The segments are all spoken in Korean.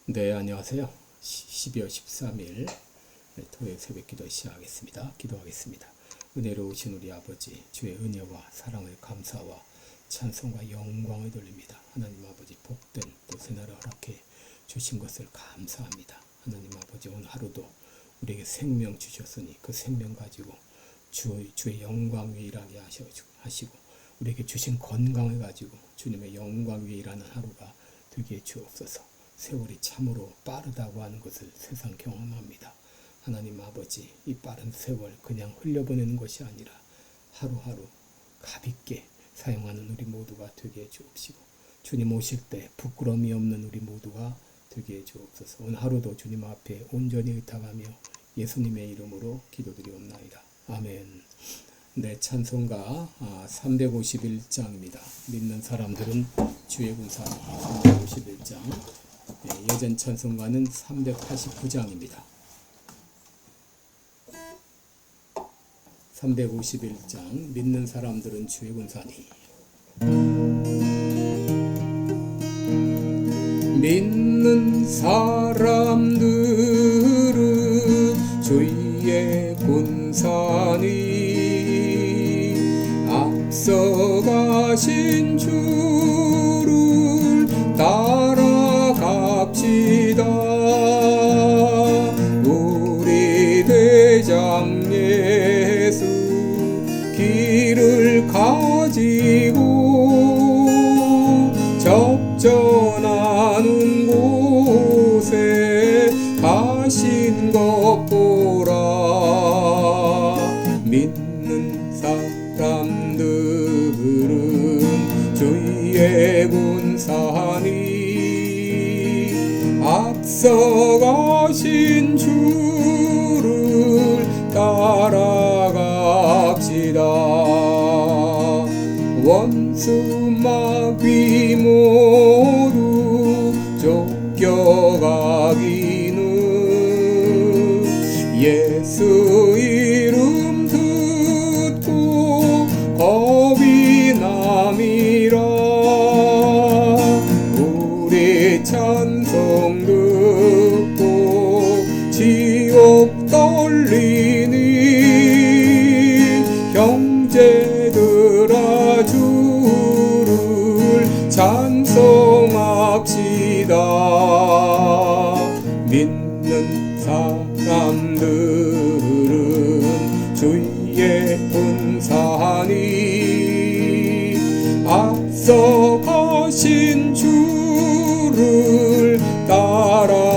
네, 안녕하세요. 12월 13일 토요일 새벽 기도 시작하겠습니다. 기도하겠습니다. 은혜로우신 우리 아버지, 주의 은혜와 사랑을 감사와 찬송과 영광을 돌립니다. 하나님 아버지, 복된 또 새날을 허락해 주신 것을 감사합니다. 하나님 아버지, 오늘 하루도 우리에게 생명 주셨으니 그 생명 가지고 주의 영광 위에 일하게 하시고 우리에게 주신 건강을 가지고 주님의 영광 위에 일하는 하루가 되게 주옵소서. 세월이 참으로 빠르다고 하는 것을 세상 경험합니다. 하나님 아버지, 이 빠른 세월 그냥 흘려보내는 것이 아니라 하루하루 가볍게 사용하는 우리 모두가 되게 해 주옵시고, 주님 오실 때 부끄러움이 없는 우리 모두가 되게 해 주옵소서. 오늘 하루도 주님 앞에 온전히 의탁하며 예수님의 이름으로 기도드리옵나이다. 아멘. 네, 찬송가 351장입니다. 믿는 사람들은 주의 군사 351장. 예전 찬송가는 389장입니다. 351장 믿는 사람들은 주의 군사니. 믿는 사람들은 주의 군사니 앞서가신 주를 따라갑시다. 우리 대장 예수 길을 가지고 적전하는 곳에 가신 것 보라. 믿는 사람들은 주의 군사니 앞서가신 주를 따라갑시다. 원수 마귀 모두 쫓겨가기는 예수 이름 듣고 겁이 남이라. 우리 찬송 듣고 지옥 떨리니 형제들아 주를 찬송합시다. 믿는 사람들은 주의 군사니 앞서가신 주를 따라갑시다.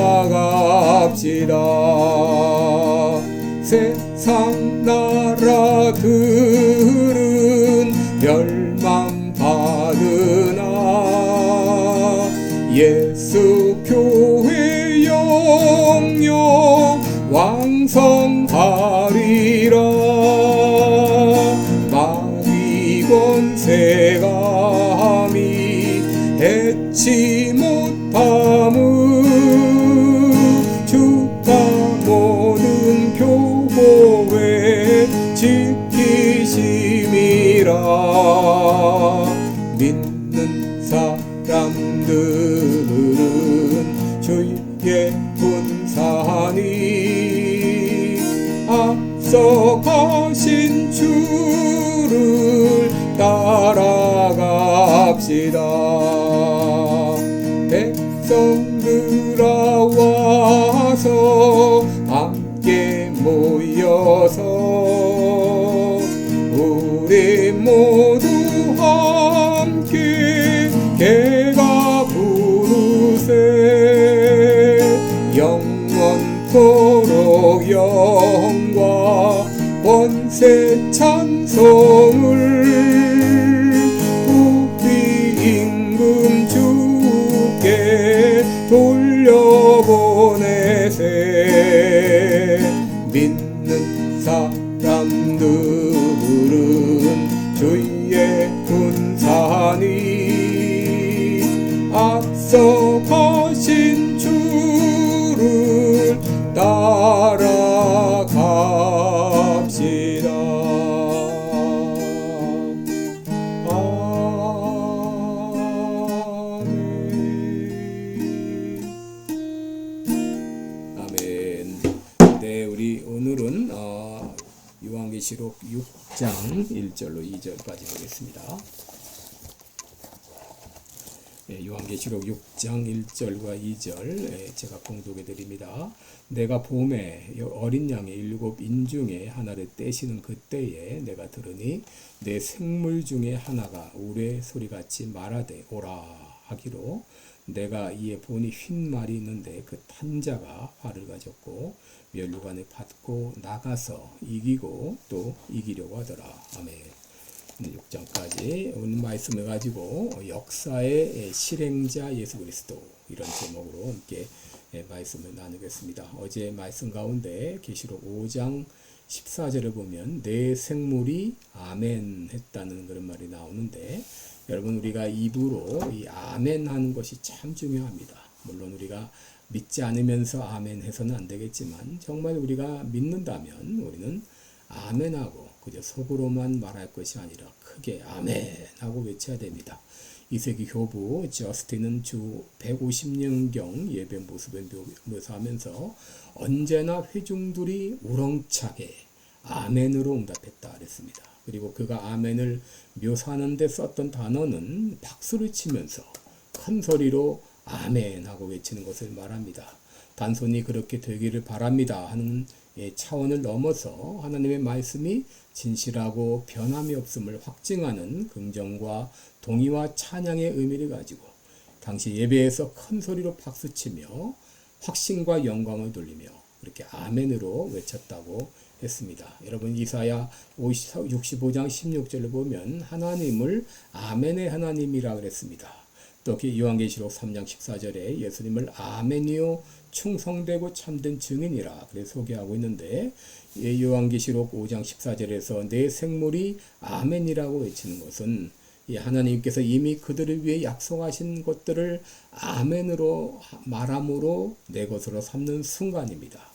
세상 나라들은 멸망받으나 예수 교회 영영 왕성하리라. 마귀 권세감이 해치 못함을 주가 모든 교보에 지키심이라. 믿는 사람들은 주의 군사니 앞서가신 주를 따라갑시다. 백성들아 와서 함께 모여서 우리 모두 함께 개가 부르세. 영원토록 영과 권세 찬송을 우리 임금 주께 돌려보내세. 믿는 사람들은 주의 군사니 앞서가신 주를 따라갑시다. 아멘. 요한계시록 6장 1절로 2절까지 보겠습니다. 요한계시록 6장 1절과 2절 제가 공독해 드립니다. 내가 봄에 어린 양의 7인 중에 하나를 떼시는 그때에 내가 들으니 내 생물 중에 하나가 우레 소리같이 말하되 오라 하기로 내가 이에 보니 흰 말이 있는데 그 탄자가 활을 가졌고 면류관을 받고 나가서 이기고 또 이기려고 하더라. 아멘. 6장까지 오늘 말씀을 가지고 역사의 실행자 예수 그리스도 이런 제목으로 함께 말씀을 나누겠습니다. 어제 말씀 가운데 계시록 5장 14절을 보면 내 생물이 아멘 했다는 그런 말이 나오는데 여러분 우리가 입으로 이 아멘 하는 것이 참 중요합니다. 물론 우리가 믿지 않으면서 아멘 해서는 안 되겠지만 정말 우리가 믿는다면 우리는 아멘하고 그저 속으로만 말할 것이 아니라 크게 아멘하고 외쳐야 됩니다. 2세기 교부 저스틴은 주 150년경 예배 모습을 묘사하면서 언제나 회중들이 우렁차게 아멘으로 응답했다 그랬습니다. 그리고 그가 아멘을 묘사하는 데 썼던 단어는 박수를 치면서 큰 소리로 아멘하고 외치는 것을 말합니다. 단순히 그렇게 되기를 바랍니다 하는 차원을 넘어서 하나님의 말씀이 진실하고 변함이 없음을 확증하는 긍정과 동의와 찬양의 의미를 가지고 당시 예배에서 큰 소리로 박수치며 확신과 영광을 돌리며 그렇게 아멘으로 외쳤다고 했습니다. 여러분 이사야 65장 16절을 보면 하나님을 아멘의 하나님이라 그랬습니다. 또 요한계시록 3장 14절에 예수님을 아멘이요 충성되고 참된 증인이라 그래 소개하고 있는데 요한계시록 5장 14절에서 내 생물이 아멘이라고 외치는 것은 하나님께서 이미 그들을 위해 약속하신 것들을 아멘으로 말함으로 내 것으로 삼는 순간입니다.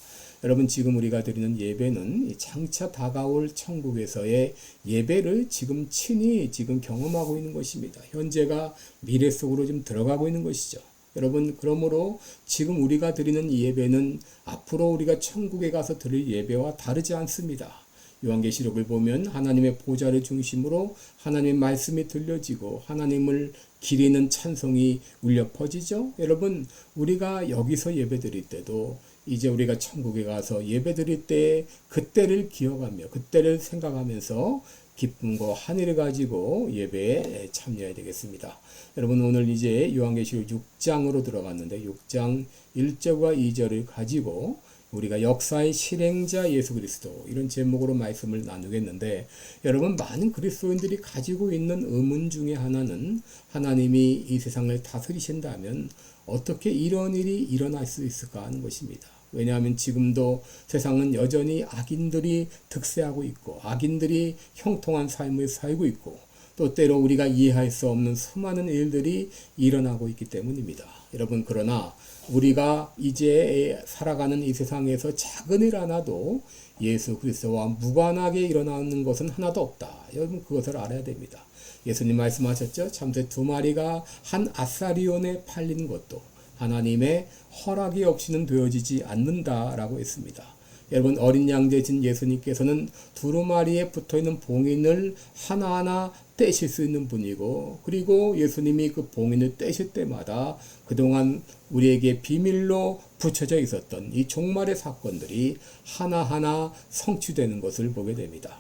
여러분 지금 우리가 드리는 예배는 장차 다가올 천국에서의 예배를 지금 친히 지금 경험하고 있는 것입니다. 현재가 미래 속으로 좀 들어가고 있는 것이죠. 여러분 그러므로 지금 우리가 드리는 이 예배는 앞으로 우리가 천국에 가서 드릴 예배와 다르지 않습니다. 요한계시록을 보면 하나님의 보좌를 중심으로 하나님의 말씀이 들려지고 하나님을 기리는 찬송이 울려 퍼지죠. 여러분 우리가 여기서 예배 드릴 때도 이제 우리가 천국에 가서 예배 드릴 때 그때를 기억하며 그때를 생각하면서 기쁨과 한의를 가지고 예배에 참여해야 되겠습니다. 여러분 오늘 이제 요한계시록 6장으로 들어갔는데 6장 1절과 2절을 가지고 우리가 역사의 실행자 예수 그리스도 이런 제목으로 말씀을 나누겠는데 여러분 많은 그리스도인들이 가지고 있는 의문 중에 하나는 하나님이 이 세상을 다스리신다면 어떻게 이런 일이 일어날 수 있을까 하는 것입니다. 왜냐하면 지금도 세상은 여전히 악인들이 득세하고 있고 악인들이 형통한 삶을 살고 있고 또 때로 우리가 이해할 수 없는 수많은 일들이 일어나고 있기 때문입니다. 여러분 그러나 우리가 이제 살아가는 이 세상에서 작은 일 하나도 예수 그리스도와 무관하게 일어나는 것은 하나도 없다. 여러분 그것을 알아야 됩니다. 예수님 말씀하셨죠. 참새 2마리가 한 아사리온에 팔린 것도 하나님의 허락이 없이는 되어지지 않는다라고 했습니다. 여러분 어린 양 되신 예수님께서는 두루마리에 붙어있는 봉인을 하나하나 떼실 수 있는 분이고 그리고 예수님이 그 봉인을 떼실 때마다 그동안 우리에게 비밀로 붙여져 있었던 이 종말의 사건들이 하나하나 성취되는 것을 보게 됩니다.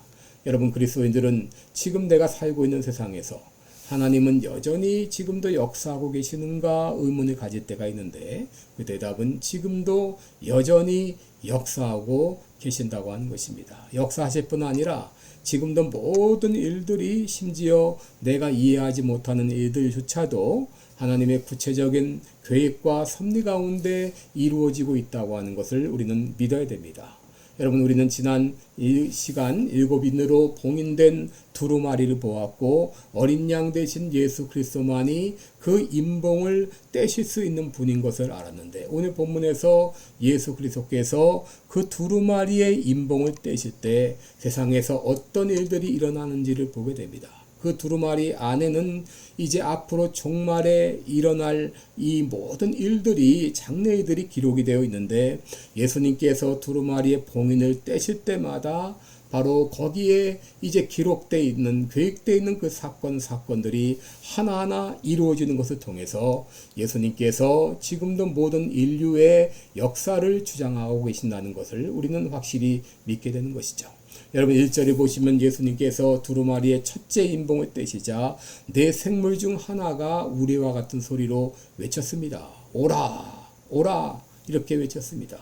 여러분 그리스도인들은 지금 내가 살고 있는 세상에서 하나님은 여전히 지금도 역사하고 계시는가 의문을 가질 때가 있는데 그 대답은 지금도 여전히 역사하고 계신다고 하는 것입니다. 역사하실 뿐 아니라 지금도 모든 일들이 심지어 내가 이해하지 못하는 일들조차도 하나님의 구체적인 계획과 섭리 가운데 이루어지고 있다고 하는 것을 우리는 믿어야 됩니다. 여러분 우리는 지난 이 시간 7인으로 봉인된 두루마리를 보았고 어린 양 되신 예수 그리스도만이 그 임봉을 떼실 수 있는 분인 것을 알았는데 오늘 본문에서 예수 그리스도께서 그 두루마리의 임봉을 떼실 때 세상에서 어떤 일들이 일어나는지를 보게 됩니다. 그 두루마리 안에는 이제 앞으로 종말에 일어날 이 모든 일들이 장래일들이 기록이 되어 있는데 예수님께서 두루마리의 봉인을 떼실 때마다 바로 거기에 이제 기록되어 있는, 계획되어 있는 그 사건들이 하나하나 이루어지는 것을 통해서 예수님께서 지금도 모든 인류의 역사를 주장하고 계신다는 것을 우리는 확실히 믿게 되는 것이죠. 여러분 1절에 보시면 예수님께서 두루마리의 첫째 인봉을 떼시자 네 생물 중 하나가 우리와 같은 소리로 외쳤습니다. 오라, 오라, 이렇게 외쳤습니다.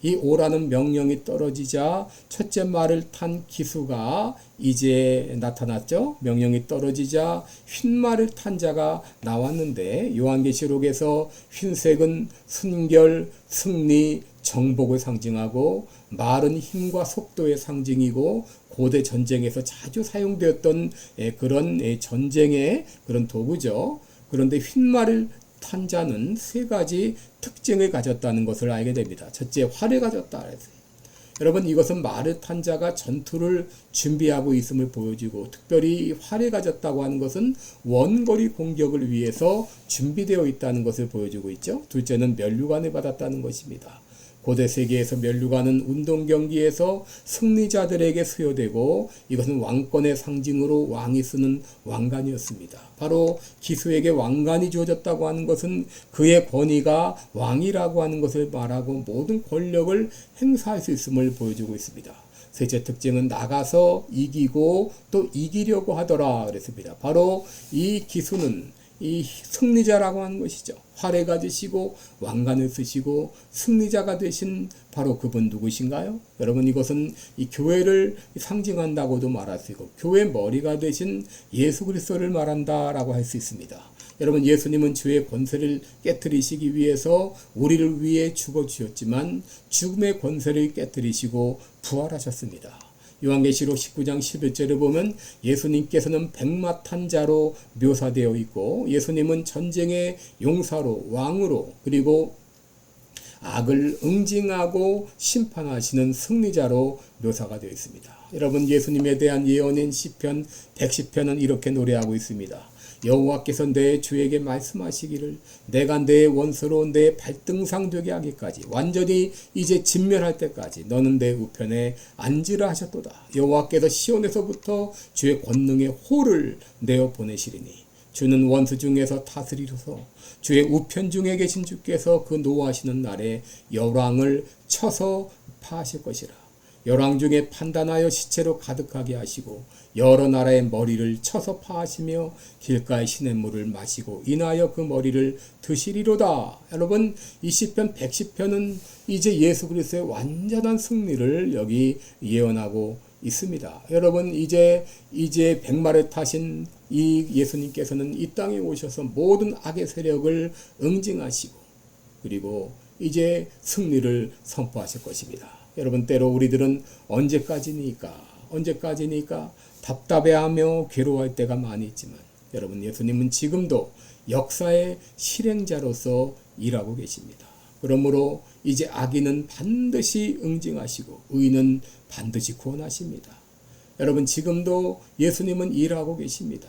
이 오라는 명령이 떨어지자 첫째 말을 탄 기수가 이제 나타났죠. 명령이 떨어지자 흰 말을 탄 자가 나왔는데 요한계시록에서 흰색은 순결, 승리, 정복을 상징하고 말은 힘과 속도의 상징이고 고대 전쟁에서 자주 사용되었던 그런 전쟁의 그런 도구죠. 그런데 흰 말을 탄 자는 세 가지 특징을 가졌다는 것을 알게 됩니다. 첫째, 활을 가졌다. 여러분 이것은 말을 탄 자가 전투를 준비하고 있음을 보여주고 특별히 활을 가졌다고 하는 것은 원거리 공격을 위해서 준비되어 있다는 것을 보여주고 있죠. 둘째는 면류관을 받았다는 것입니다. 고대 세계에서 면류관은 운동 경기에서 승리자들에게 수여되고 이것은 왕권의 상징으로 왕이 쓰는 왕관이었습니다. 바로 기수에게 왕관이 주어졌다고 하는 것은 그의 권위가 왕이라고 하는 것을 말하고 모든 권력을 행사할 수 있음을 보여주고 있습니다. 셋째 특징은 나가서 이기고 또 이기려고 하더라 그랬습니다. 바로 이 기수는 이 승리자라고 하는 것이죠. 활을 가지시고 왕관을 쓰시고 승리자가 되신 바로 그분 누구신가요? 여러분 이것은 이 교회를 상징한다고도 말할 수 있고 교회 머리가 되신 예수 그리스도를 말한다라고 할 수 있습니다. 여러분 예수님은 주의 권세를 깨뜨리시기 위해서 우리를 위해 죽어주셨지만 죽음의 권세를 깨뜨리시고 부활하셨습니다. 요한계시록 19장 11절에 보면 예수님께서는 백마탄 자로 묘사되어 있고 예수님은 전쟁의 용사로 왕으로 그리고 악을 응징하고 심판하시는 승리자로 묘사가 되어 있습니다. 여러분 예수님에 대한 예언인 시편 110편은 이렇게 노래하고 있습니다. 여호와께서 내 주에게 말씀하시기를 내가 내 원수로 내 발등상 되게 하기까지 완전히 이제 진멸할 때까지 너는 내 우편에 앉으라 하셨도다. 여호와께서 시온에서부터 주의 권능의 호를 내어 보내시리니 주는 원수 중에서 다스리소서. 주의 우편 중에 계신 주께서 그 노하시는 날에 열왕을 쳐서 파하실 것이라. 열왕 중에 판단하여 시체로 가득하게 하시고 여러 나라의 머리를 쳐서 파하시며 길가의 시냇물을 마시고 인하여 그 머리를 드시리로다. 여러분 이 시편 110편은 이제 예수 그리스도의 완전한 승리를 여기 예언하고 있습니다. 여러분 이제 백마를 타신 이 예수님께서는 이 땅에 오셔서 모든 악의 세력을 응징하시고 그리고 이제 승리를 선포하실 것입니다. 여러분 때로 우리들은 언제까지니까 답답해하며 괴로워할 때가 많이 있지만 여러분 예수님은 지금도 역사의 실행자로서 일하고 계십니다. 그러므로 이제 악인은 반드시 응징하시고 의인은 반드시 구원하십니다. 여러분 지금도 예수님은 일하고 계십니다.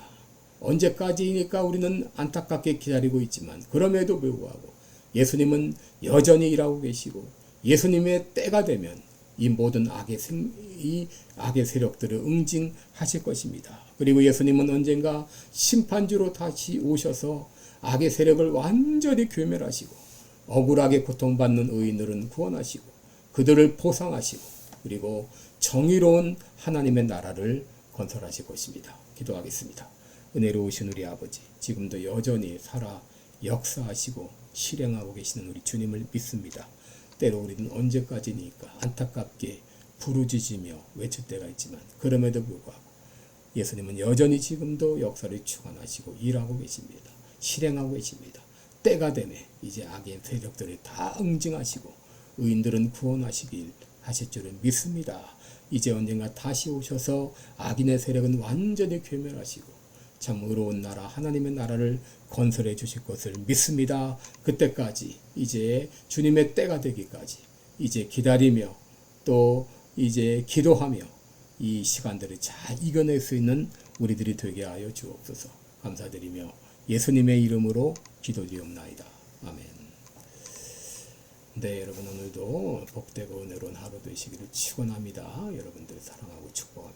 언제까지니까 우리는 안타깝게 기다리고 있지만 그럼에도 불구하고 예수님은 여전히 일하고 계시고 예수님의 때가 되면 이 모든 악의 세력들을 응징하실 것입니다. 그리고 예수님은 언젠가 심판주로 다시 오셔서 악의 세력을 완전히 괴멸하시고 억울하게 고통받는 의인들은 구원하시고 그들을 보상하시고 그리고 정의로운 하나님의 나라를 건설하실 것입니다. 기도하겠습니다. 은혜로우신 우리 아버지, 지금도 여전히 살아 역사하시고 실행하고 계시는 우리 주님을 믿습니다. 때로 우리는 언제까지니까 안타깝게 부르짖으며 외칠 때가 있지만 그럼에도 불구하고 예수님은 여전히 지금도 역사를 주관하시고 일하고 계십니다. 실행하고 계십니다. 때가 되매 이제 악의 세력들을 다 응징하시고 의인들은 구원하시길 하실 줄을 믿습니다. 이제 언젠가 다시 오셔서 악인의 세력은 완전히 괴멸하시고 참 의로운 나라 하나님의 나라를 건설해 주실 것을 믿습니다. 그때까지 이제 주님의 때가 되기까지 이제 기다리며 또 이제 기도하며 이 시간들을 잘 이겨낼 수 있는 우리들이 되게 하여 주옵소서. 감사드리며 예수님의 이름으로 기도드리옵나이다. 아멘. 네, 여러분 오늘도 복되고 은혜로운 하루 되시기를 축원합니다. 여러분들 사랑하고 축복합니다.